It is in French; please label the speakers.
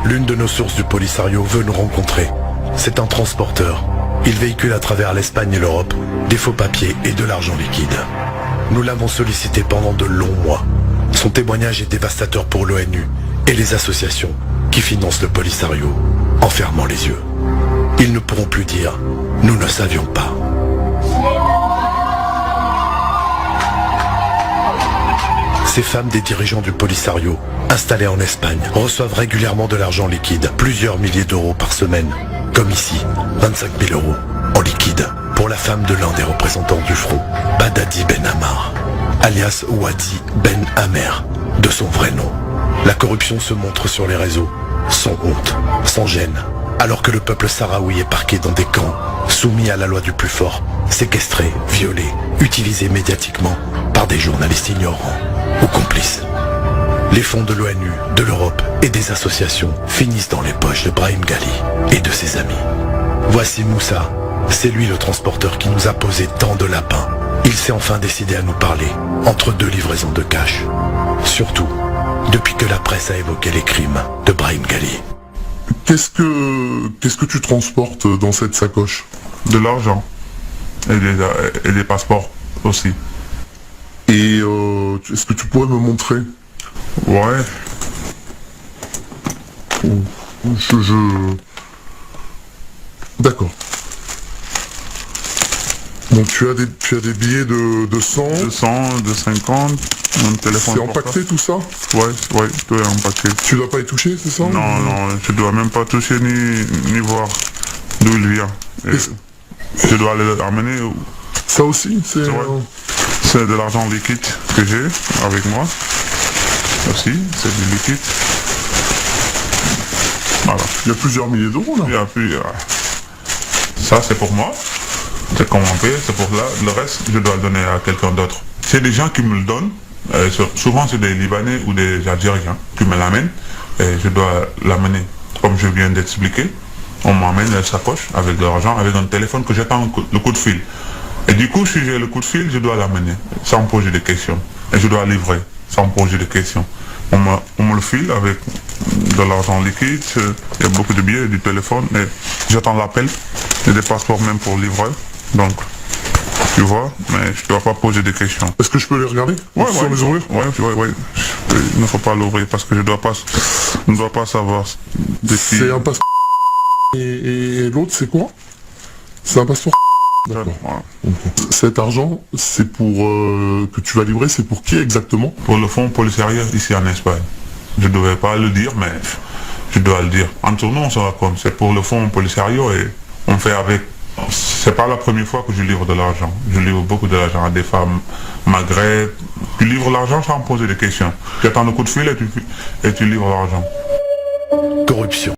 Speaker 1: L'une de nos sources du Polisario veut nous rencontrer. C'est un transporteur. Il véhicule à travers l'Espagne et l'Europe des faux papiers et de l'argent liquide. Nous l'avons sollicité pendant de longs mois. Son témoignage est dévastateur pour l'ONU et les associations qui financent le Polisario, en fermant les yeux. Ils ne pourront plus dire « nous ne savions pas ». Ces femmes des dirigeants du Polisario, installés en Espagne, reçoivent régulièrement de l'argent liquide, plusieurs milliers d'euros par semaine. Comme ici, 25 000 euros en liquide pour la femme de l'un des représentants du front, Badadi Ben Ammar, alias Wadi Ben Amer, de son vrai nom. La corruption se montre sur les réseaux, sans honte, sans gêne, alors que le peuple sahraoui est parqué dans des camps, soumis à la loi du plus fort, séquestré, violé, utilisé médiatiquement par des journalistes ignorants ou complices. Les fonds de l'ONU, de l'Europe et des associations finissent dans les poches de Brahim Ghali et de ses amis. Voici Moussa, c'est lui le transporteur qui nous a posé tant de lapins. Il s'est enfin décidé à nous parler, entre deux livraisons de cash. Surtout, depuis que la presse a évoqué les crimes de Brahim Ghali.
Speaker 2: Qu'est-ce que tu transportes dans cette sacoche?
Speaker 3: De l'argent et des passeports aussi.
Speaker 2: Et est-ce que tu pourrais me montrer?
Speaker 3: Ouais.
Speaker 2: D'accord. Donc tu as des billets de 100.
Speaker 3: De 100, de 50, mon téléphone.
Speaker 2: C'est empaqueté tout ça?
Speaker 3: Ouais, tout est empaqueté.
Speaker 2: Tu dois pas y toucher, c'est ça?
Speaker 3: Non, je dois même pas toucher ni voir d'où il vient. Je dois le ramener.
Speaker 2: Ça aussi, c'est...
Speaker 3: C'est de l'argent liquide que j'ai avec moi. Aussi, c'est du liquide. Voilà.
Speaker 2: Il y a plusieurs milliers d'euros là.
Speaker 3: Il y a plus. Ça c'est pour moi. C'est comment on paye, c'est pour là. Le reste, je dois le donner à quelqu'un d'autre. C'est des gens qui me le donnent. Souvent c'est des Libanais ou des Algériens qui me l'amènent. Et je dois l'amener. Comme je viens d'expliquer, on m'amène la sacoche avec de l'argent, avec un téléphone que j'attends le coup de fil. Et du coup, si j'ai le coup de fil, je dois l'amener, sans poser de questions. Et je dois livrer, sans poser de questions. On me le file avec de l'argent liquide, il y a beaucoup de billets, du téléphone, et j'attends l'appel, et des passeports même pour livrer. Donc, tu vois, mais je ne dois pas poser de questions.
Speaker 2: Est-ce que je peux les regarder?
Speaker 3: Ouais.
Speaker 2: Les ouvrir?
Speaker 3: Ouais. Il ne faut pas l'ouvrir parce que je ne dois pas savoir de qui...
Speaker 2: C'est un passeport. Et l'autre, c'est quoi? C'est un passeport. D'accord.
Speaker 3: Voilà.
Speaker 2: Cet argent, c'est pour que tu vas livrer, c'est pour qui exactement?
Speaker 3: Pour le fonds Polisario ici en Espagne. Je ne devais pas le dire, mais je dois le dire. Entre nous, on se raconte. C'est pour le fonds Polisario et on fait avec. C'est pas la première fois que je livre de l'argent. Je livre beaucoup de l'argent à des femmes maghreb. Tu livres l'argent sans poser de questions. Tu attends le coup de fil et tu livres l'argent.
Speaker 1: Corruption.